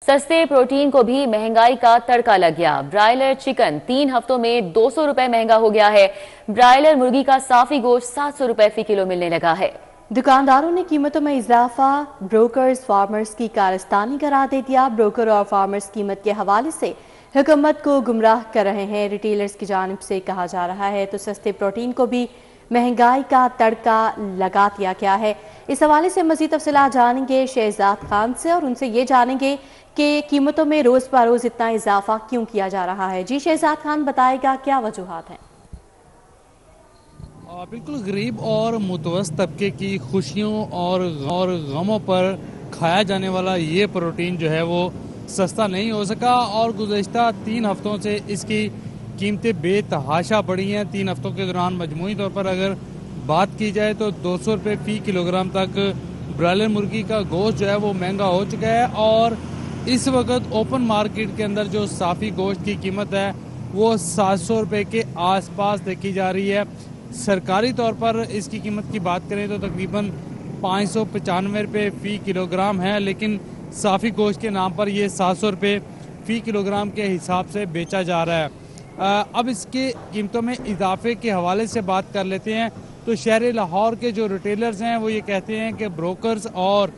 सस्ते प्रोटीन को भी महंगाई का तड़का लग गया। ब्रायलर चिकन 3 हफ्तों में 200 रुपए महंगा हो गया है। ब्रायलर मुर्गी का साफी गोश्त 700 रुपए फी किलो मिलने लगा है। दुकानदारों ने कीमतों में इजाफा ब्रोकर्स फार्मर्स की कारस्तानी करार दे दिया। ब्रोकर और फार्मर्स कीमत के हवाले से हुकूमत को गुमराह कर रहे हैं। रिटेलर्स की जानिब से कहा जा रहा है तो सस्ते प्रोटीन को भी महंगाई का तड़का लगा दिया गया है। इस हवाले से मजीद तफसीलात जानेंगे शहजाद खान से और उनसे ये जानेंगे कि कीमतों में रोज़ बरोज़ इतना इजाफा क्यों किया जा रहा है। जी शहजाद खान बताएगा क्या वजूहात हैं। बिल्कुल गरीब और मुतवस्त तबके की खुशियों और गमों पर खाया जाने वाला ये प्रोटीन जो है वो सस्ता नहीं हो सका और गुज़श्ता 3 हफ्तों से इसकी कीमतें बेतहाशा बढ़ी हैं। 3 हफ्तों के दौरान मजमूई तौर पर अगर बात की जाए तो 200 रुपये फ़ी किलोग्राम तक ब्रायलर मुर्गी का गोश्त जो है वो महंगा हो चुका है और इस वक्त ओपन मार्केट के अंदर जो साफ़ी गोश्त की कीमत है वो 700 रुपये के आसपास देखी जा रही है। सरकारी तौर पर इसकी कीमत की बात करें तो तकरीबन 595 रुपये फ़ी किलोग्राम है, लेकिन साफ़ी गोश्त के नाम पर ये 700 रुपये फ़ी किलोग्राम के हिसाब से बेचा जा रहा है। अब इसके कीमतों में इजाफे के हवाले से बात कर लेते हैं तो शहर लाहौर के जो रिटेलर्स हैं वो ये कहते हैं कि ब्रोकर्स और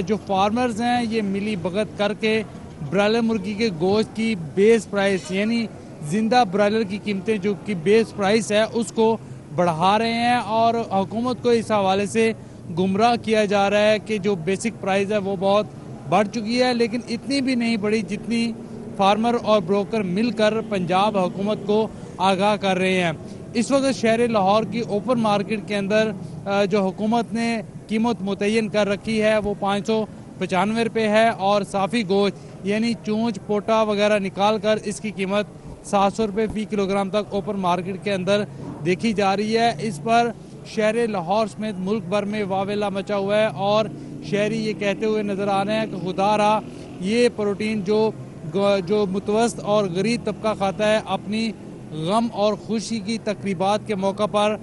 जो फार्मर्स हैं ये मिली भगत करके ब्रायलर मुर्गी के गोश्त की बेस प्राइस यानी जिंदा ब्रायलर की कीमतें जो कि बेस प्राइस है उसको बढ़ा रहे हैं और हुकूमत को इस हवाले से गुमराह किया जा रहा है कि जो बेसिक प्राइस है वो बहुत बढ़ चुकी है, लेकिन इतनी भी नहीं बढ़ी जितनी फार्मर और ब्रोकर मिलकर पंजाब हुकूमत को आगाह कर रहे हैं। इस वक्त शहर लाहौर की ओपन मार्केट के अंदर जो हुकूमत ने कीमत मुतय्यन कर रखी है वो 595 रुपये है और साफ़ी गोश्त यानी चूंच पोटा वगैरह निकाल कर इसकी कीमत 700 रुपये फ़ी किलोग्राम तक ओपन मार्केट के अंदर देखी जा रही है। इस पर शहर लाहौर समेत मुल्क भर में वावेला मचा हुआ है और शहरी ये कहते हुए नज़र आ रहे हैं कि खुदा रहा ये प्रोटीन जो मुतवस्त और गरीब तबका खाता है अपनी गम और खुशी की तकरीबात के मौका पर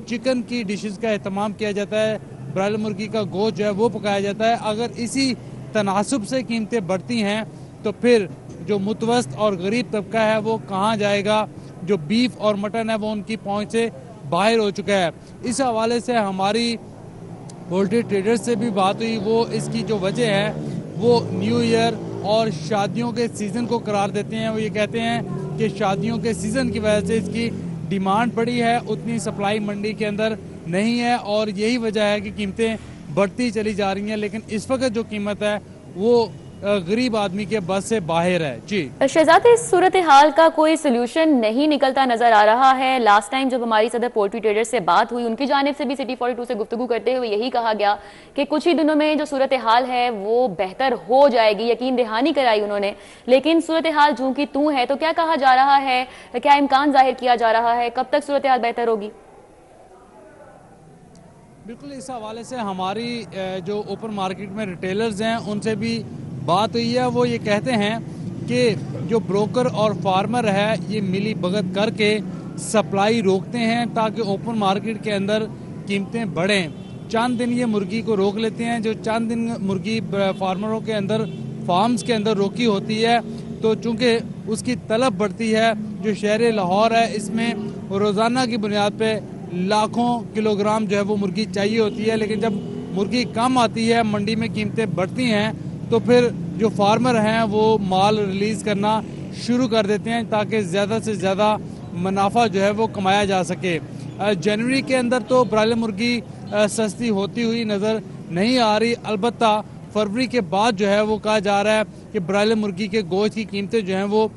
चिकन की डिशेस का एहतमाम किया जाता है, ब्रायलर मुर्गी का गोश्त जो है वो पकाया जाता है। अगर इसी तनासुब से कीमतें बढ़ती हैं तो फिर जो मुतवस्त और गरीब तबका है वो कहाँ जाएगा। जो बीफ और मटन है वो उनकी पहुंच से बाहर हो चुका है। इस हवाले से हमारी पोल्ट्री ट्रेडर्स से भी बात हुई, वो इसकी जो वजह है वो न्यू ईयर और शादियों के सीज़न को करार देते हैं। वो ये कहते हैं कि शादियों के सीज़न की वजह से इसकी डिमांड बढ़ी है, उतनी सप्लाई मंडी के अंदर नहीं है और यही वजह है कि कीमतें बढ़ती चली जा रही हैं, लेकिन इस वक्त जो कीमत है वो गरीब आदमी के बस से बाहर है। जी शहजाद, इस सूरत हाल का कोई सोल्यूशन नहीं निकलता नजर आ रहा है। लास्ट टाइम जब हमारी सदर पोल्ट्री ट्रेडर से बात हुई उनकी जानिब से भी सिटी 42 से गुफ्तगू करते हुए यही कहा गया कि कुछ ही दिनों में जो सूरत हाल है वो बेहतर हो जाएगी, यकीन दहानी कराई उन्होंने। लेकिन सूरत हाल जूं की तूं है, तो क्या कहा जा रहा है, क्या इम्कान जाहिर किया जा रहा है, कब तक सूरत हाल बेहतर होगी? बिल्कुल, इस हवाले से हमारी जो ओपन मार्केट में रिटेलर्स हैं उनसे भी बात हुई है। वो ये कहते हैं कि जो ब्रोकर और फार्मर है ये मिली भगत करके सप्लाई रोकते हैं ताकि ओपन मार्केट के अंदर कीमतें बढ़ें। चंद दिन ये मुर्गी को रोक लेते हैं, जो चंद दिन मुर्गी फार्मरों के अंदर फार्म्स के अंदर रोकी होती है तो चूँकि उसकी तलब बढ़ती है। जो शहर लाहौर है इसमें रोज़ाना की बुनियाद पर लाखों किलोग्राम जो है वो मुर्गी चाहिए होती है, लेकिन जब मुर्गी कम आती है मंडी में कीमतें बढ़ती हैं तो फिर जो फार्मर हैं वो माल रिलीज़ करना शुरू कर देते हैं ताकि ज़्यादा से ज़्यादा मुनाफा जो है वो कमाया जा सके। जनवरी के अंदर तो ब्रायलर मुर्गी सस्ती होती हुई नज़र नहीं आ रही, अलबत्ता फरवरी के बाद जो है वो कहा जा रहा है कि ब्रायलर मुर्गी के गोश्त की कीमतें जो हैं वो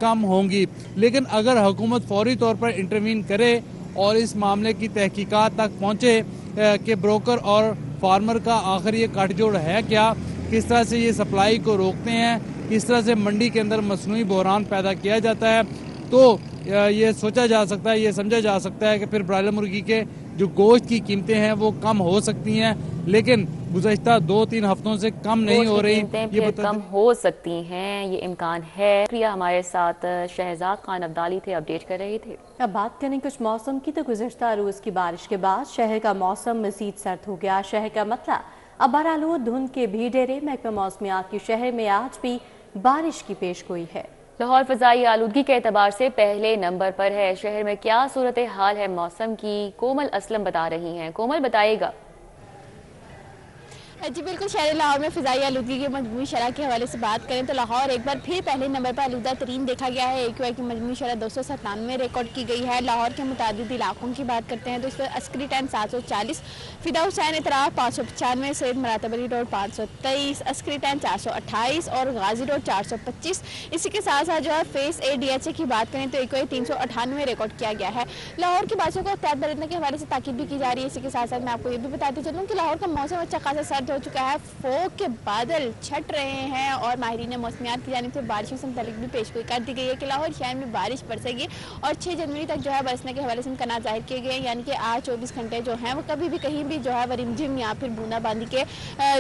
कम होंगी। लेकिन अगर हुकूमत फौरी तौर पर इंटरवीन करे और इस मामले की तहकीकात तक पहुँचे कि ब्रोकर और फार्मर का आखिर ये गठजोड़ है क्या, किस तरह से ये सप्लाई को रोकते हैं, किस तरह से मंडी के अंदर मसनूई बहरान पैदा किया जाता है, तो ये सोचा जा सकता है, ये समझा जा सकता है कि फिर ब्रायलर मुर्गी के जो गोश्त की कीमतें हैं वो कम हो सकती हैं, लेकिन गुज़श्ता 2-3 हफ्तों से कम नहीं हो रही। ये कम हो सकती हैं, ये इम्कान है। प्रिया हमारे साथ शहजाद खान अब्दाली थे, अपडेट कर रहे थे। अब बात करें कुछ मौसम की तो गुज़श्ता रोज़ की बारिश के बाद शहर का मौसम मज़ीद सर्द हो गया। शहर का मतला अब बहरालूद धुंध के भी डेरे। महकमा मौसमियात की शहर में आज भी बारिश की पेशगोई है। लाहौर फ़ज़ाई आलूदगी के एतबार से पहले नंबर पर है। शहर में क्या सूरत हाल है मौसम की, कोमल असलम बता रही हैं। कोमल बताइएगा। जी बिल्कुल, शहर लाहौर में फ़िज़ाई आलूदगी की मजमूई शरह के हवाले से बात करें तो लाहौर एक बार फिर पहले नंबर पर आलूदा तरीन देखा गया है। AQI की मजमूई शरह 297 रिकॉर्ड की गई है। लाहौर के मुतादिद इलाकों की बात करते हैं तो इस पर अस्करी टाइम 740, फ़िदा हुसैन इतराफ़ 595, सैयद मरातब अली रोड 523, अस्करी टाइम 428 और गाजी रोड 425। इसी के साथ साथ जो है फेस A DHA की बात करें तो AQI 398 रिकॉर्ड किया गया है। लाहौर की बातों को एहतियात बरतने के हवाले से ताकीद भी की जा रही है। इसी के साथ साथ मैं आपको ये भी बताती चलूँ कि लाहौर का मौसम अच्छा खासा सर्द हो चुका है। फोग के बादल छट रहे हैं और माहिरीन मौसमियात की जानिब से बारिशों से मुतालिक भी पेशगोई कर दी गई है कि लाहौर शहर में बारिश बरसेगी और 6 जनवरी तक जो है बरसने के हवाले से इम्कान जाहिर किए गए हैं। यानी कि आज 24 घंटे जो हैं वो कभी भी कहीं भी जो है वो रिमझिम या फिर बूंदाबांदी के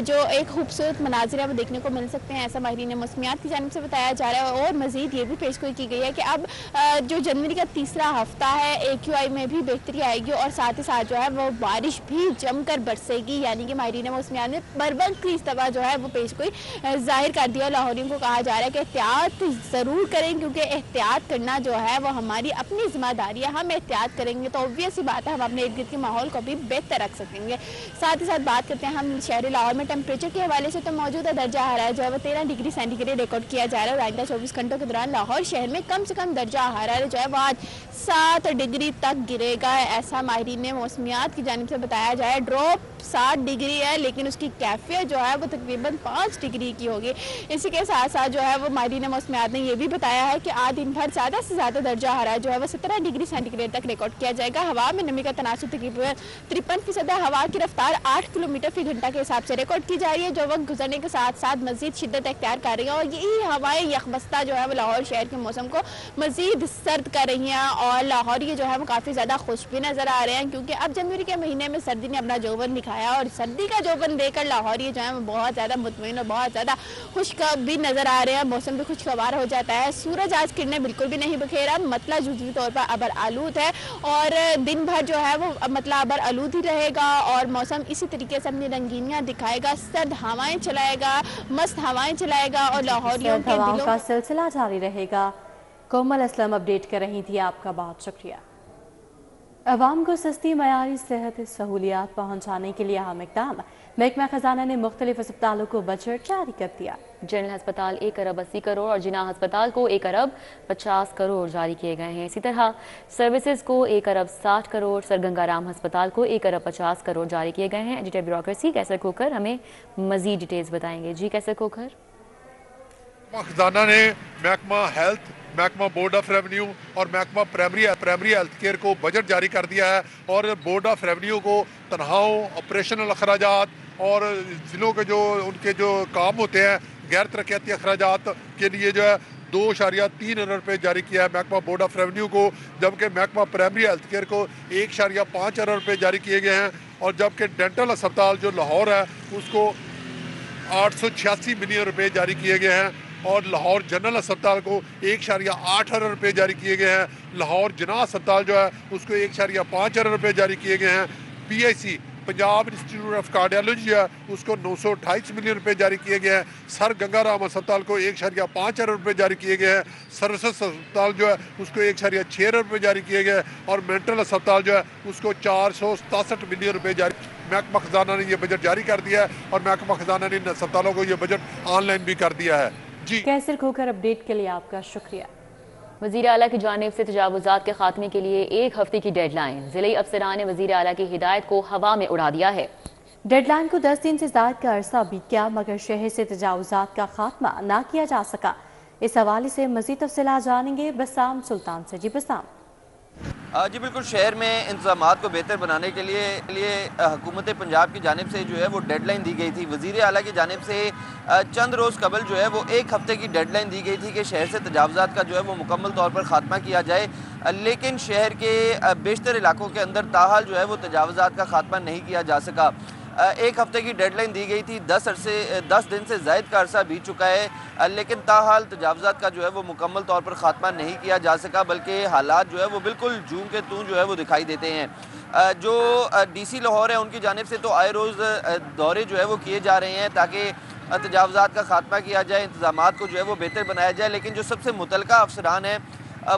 जो एक खूबसूरत मनाजिर है वो देखने को मिल सकते हैं, ऐसा माहिरीन मौसमियात की जानिब से बताया जा रहा है। और मजीद ये भी पेशगोई की गई है कि अब जो जनवरी का तीसरा हफ्ता है AQI में भी बेहतरी आएगी और साथ ही साथ जो है वो बारिश भी जमकर बरसेगी। यानी कि माहिरीन मौसमियात ने बरबंद की इस दफा जो है वो पेशगोई जाहिर कर दिया। लाहौरियों को कहा जा रहा है कि एहतियात ज़रूर करें क्योंकि एहतियात करना जो है वो हमारी अपनी जिम्मेदारी है। हम एहतियात करेंगे तो ऑब्वियस सी बात है हम अपने इर्द गिर्द के माहौल को भी बेहतर रख सकेंगे। साथ ही साथ बात करते हैं हम शहर लाहौर में टेम्परेचर के हवाले से तो मौजूदा दर्जा हरारत जो है वो 13 डिग्री सेंटीग्रेड रिकॉर्ड किया जा रहा है और आइंदा 24 घंटों के दौरान लाहौर शहर में कम से कम दर्जा हरारत जो है वो आज 7 डिग्री तक गिरेगा, ऐसा माहिरीन मौसमियात की जानिब से बताया जाए। ड्रॉप 7 डिग्री है लेकिन उसकी कैफियत जो है वो तकरीबन 5 डिग्री की होगी। इसी के साथ साथ जो है वो माहिरीन मौसमियात ने यह भी बताया है कि आज दिन भर ज़्यादा से ज़्यादा दर्जा हरारत जो है वो 17 डिग्री सेंटीग्रेड तक रिकॉर्ड किया जाएगा। हवा में नमी का तनासुब तकरीबन 53% है। हवा की रफ्तार 8 किलोमीटर फी घंटा के हिसाब से रिकॉर्ड की जा रही है जो वक्त गुजरने के साथ साथ मजीद शिद्दत अख्तियार कर रही है और यही हवाएं यखबस्ता जो है वो लाहौर शहर के मौसम को मजीद सर्द कर रही हैं और लाहौर ये जो है वो काफ़ी ज़्यादा खुश भी नज़र आ रहे हैं क्योंकि अब जनवरी के महीने में सर्दी ने अपना जोबन दिखाया और सर्दी का जोबन देकर लाहौर ये जो है वो बहुत ज़्यादा मुतमईन और बहुत ज़्यादा खुश भी नज़र आ रहे हैं। मौसम भी खुशगवार हो जाता है। सूरज आज किरणें बिल्कुल भी नहीं बिखेरा, मतला जुज़वी तौर पर अबर आलूद है और दिन भर जो है वो मतला अबर आलूद ही रहेगा और मौसम इसी तरीके से अपनी रंगीनियाँ दिखाएगा, सर्द हवाएं चलाएगा, मस्त हवाएं चलाएगा और लाहौरियों के दिलों का सिलसिला जारी रहेगा। कोमल असलम अपडेट कर रही थी, आपका बहुत शुक्रिया। अवाम को सस्ती मयारी सेहत सहूलियात पहुँचाने के लिए अहम इक़दाम। महकमा खजाना ने मुख्तलिफ अस्पतालों को बजट जारी कर दिया। जनरल अस्पताल 1 अरब 80 करोड़ और जिना अस्पताल को 1 अरब 50 करोड़ जारी किए गए हैं। इसी तरह सर्विसेज को 1 अरब 60 करोड़, सर गंगाराम अस्पताल को 1 अरब 50 करोड़ जारी किए गए हैं। एडिटर ब्यूरोक्रेसी कैसर खोखर हमें मजीद डिटेल्स बताएंगे। जी कैसर खोखर। खजाना ने महकमा हेल्थ, महकमा बोर्ड ऑफ रेवेन्यू और महकमा प्राइमरी हेल्थ केयर को बजट जारी कर दिया है और बोर्ड ऑफ रेवेन्यू को तनख्वाहों, ऑपरेशनल अखराजात और ज़िलों के जो उनके जो काम होते हैं गैर तरक्याती अखराजात के लिए जो है 2.3 अरब रुपये जारी किया है महकमा बोर्ड ऑफ रेवेन्यू को, जबकि महकमा प्राइमरी हेल्थ केयर को 1.5 अरब रुपये जारी किए गए हैं और जबकि डेंटल अस्पताल जो लाहौर है उसको 886 मिलियन रुपये जारी किए गए हैं और लाहौर जनरल अस्पताल को 1.8 अरब रुपये जारी किए गए हैं। लाहौर जिना अस्पताल जो है उसको 1.5 अरब रुपये जारी किए गए हैं। PIC Punjab institute of cardiology है उसको 928 मिलियन रुपये जारी किए गए हैं। सर गंगाराम अस्पताल को 1.5 अरब रुपये जारी किए गए हैं। सर्विसेज अस्पताल जो है उसको 1.6 अरब रुपये जारी किए गए और मेंटल अस्पताल जो है उसको 467 मिलियन रुपये जारी। महकमा खजाना ने यह बजट जारी कर दिया है और महकमा खजाना ने इन अस्पतालों को यह बजट ऑनलाइन भी कर दिया है। जी कैसर खोखर अपडेट के लिए आपका शुक्रिया। वज़ीर आला की जानिब से तजावुज़ात के खात्मे के लिए 1 हफ्ते की डेडलाइन। ज़िले अफसरान ने वज़ीर आला की हिदायत को हवा में उड़ा दिया है। डेडलाइन को 10 दिन से ज़ायद का अरसा बीत गया मगर शहर से तजावुज़ात का खात्मा ना किया जा सका। इस हवाले से मज़ीद तफ़सीलात जानेंगे बसाम सुल्तान से। जी बसाम। जी बिल्कुल, शहर में इंतज़ामात को बेहतर बनाने के लिए हुकूमत पंजाब की जानिब से जो है वो डेडलाइन दी गई थी। वज़ीर आला की जानिब से चंद रोज़ कबल जो है वो 1 हफ्ते की डेडलाइन दी गई थी कि शहर से तजावुज़ात का जो है वो मुकम्मल तौर पर ख़ात्मा किया जाए, लेकिन शहर के बेशतर इलाकों के अंदर ताहाल जो है वो तजावुज़ात का ख़ात्मा नहीं किया जा सका। 1 हफ्ते की डेडलाइन दी गई थी, 10 दिन से ज़ायद का अरसा बीत चुका है लेकिन ताहाल तजावुज़ात का जो है वो मुकम्मल तौर पर ख़ात्मा नहीं किया जा सका, बल्कि हालात जो है वो बिल्कुल जूं के तूं जो है वो दिखाई देते हैं। जो DC लाहौर है उनकी जानिब से तो आए रोज़ दौरे जो है वो किए जा रहे हैं ताकि तजावज़ात का खात्मा किया जाए, इंतज़ामात को जो है वो बेहतर बनाया जाए। लेकिन जो सबसे मुतलका अफसरान हैं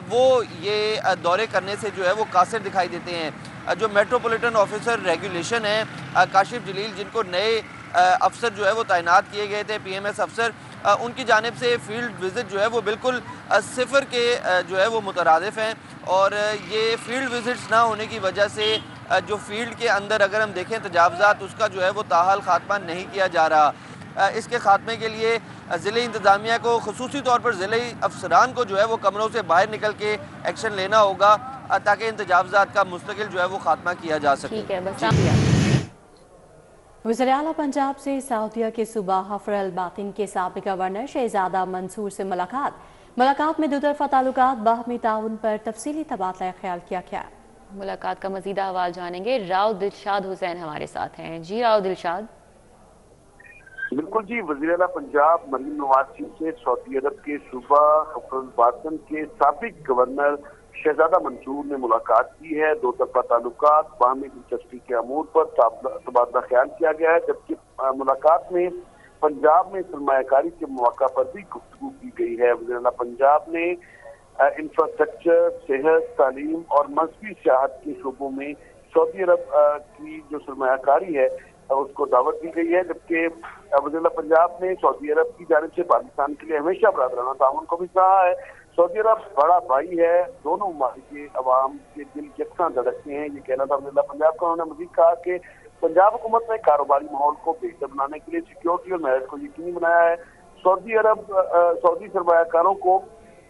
वो ये दौरे करने से जो है वो कासिर दिखाई देते हैं। जो मेट्रोपॉलिटन ऑफिसर रेगुलेशन है काशिफ जलील, जिनको नए अफसर जो है वो तैनात किए गए थे, PMS अफसर, उनकी जानिब से फील्ड विज़िट जो है वो बिल्कुल सिफर के जो है वो मुतरादिफ हैं। और ये फील्ड विज़िट्स ना होने की वजह से जो फील्ड के अंदर अगर हम देखें तजावज़ात, उसका जो है वो ताहाल खात्मा नहीं किया जा रहा। इसके खात्मे के लिए ज़िले इंतज़ामिया को खुसूसी तौर पर ज़िले अफसरान को जो है वो कमरों से बाहर निकल के एक्शन लेना होगा ताकि इन तजावज़ात का मुस्तकिल जो है वो खात्मा किया जा सके। ठीक है, बस वज़ीर आला पंजाब से सऊदीया के सूबा हफ्र अल बातिन के साबिक़ गवर्नर शहजादा मंसूर से मुलाकात में दोतरफ़ा ताल्लुकात बाहमी ताउन पर तफसीली तबादला ख्याल किया गया। मुलाकात का मज़ीद अहवाल जानेंगे। राव दिलशाद हुसैन हमारे साथ हैं। जी राव दिलशाद। बिल्कुल जी, वज़ीर आला पंजाब मरीम नवाज शरीफ से सऊदी अरब के सूबा हफ्र अल बातिन के साबिक़ गवर्नर शहजादा मंसूर ने मुलाकात की है। दो तरफा ताल्लुकात बाहमी दिलचस्पी के अमूर पर तबादला ख्याल किया गया है, जबकि मुलाकात में पंजाब में सरमायाकारी के मौका पर भी गुफ्तगू की गई है। वज़ीर आला पंजाब ने इंफ्रास्ट्रक्चर, सेहत, तालीम और मजहबी सियाहत के शोबों में सऊदी अरब की जो सरमायाकारी है उसको दावत दी गई है। जबकि वज़ीर आला पंजाब ने सऊदी अरब की जानिब से पाकिस्तान के लिए हमेशा बरादराना ताउन को भी कहा है। सऊदी अरब बड़ा भाई है, दोनों ममालिक के अवाम के दिल यकसां धड़कते हैं, ये कहना था वज़ीर आला पंजाब का। उन्होंने मज़ीद कहा कि पंजाब हुकूमत ने कारोबारी माहौल को बेहतर बनाने के लिए सिक्योरिटी और मैरिज को यकीनी बनाया है। सऊदी सरमायाकारों को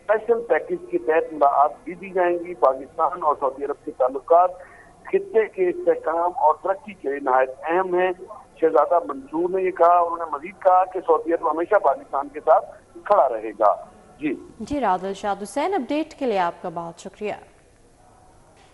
स्पेशल पैकेज के तहत मुलाकात भी दी जाएंगी। पाकिस्तान और सऊदी अरब के ताल्लुकात खित्ते के इस्तेहकाम और तरक्की के लिए नहायत अहम है, शहजादा मंसूर ने ये कहा। उन्होंने मजीद कहा कि सऊदी अरब हमेशा पाकिस्तान के साथ खड़ा रहेगा। जी राव दिलशाद हुसैन, अपडेट के लिए आपका बहुत शुक्रिया।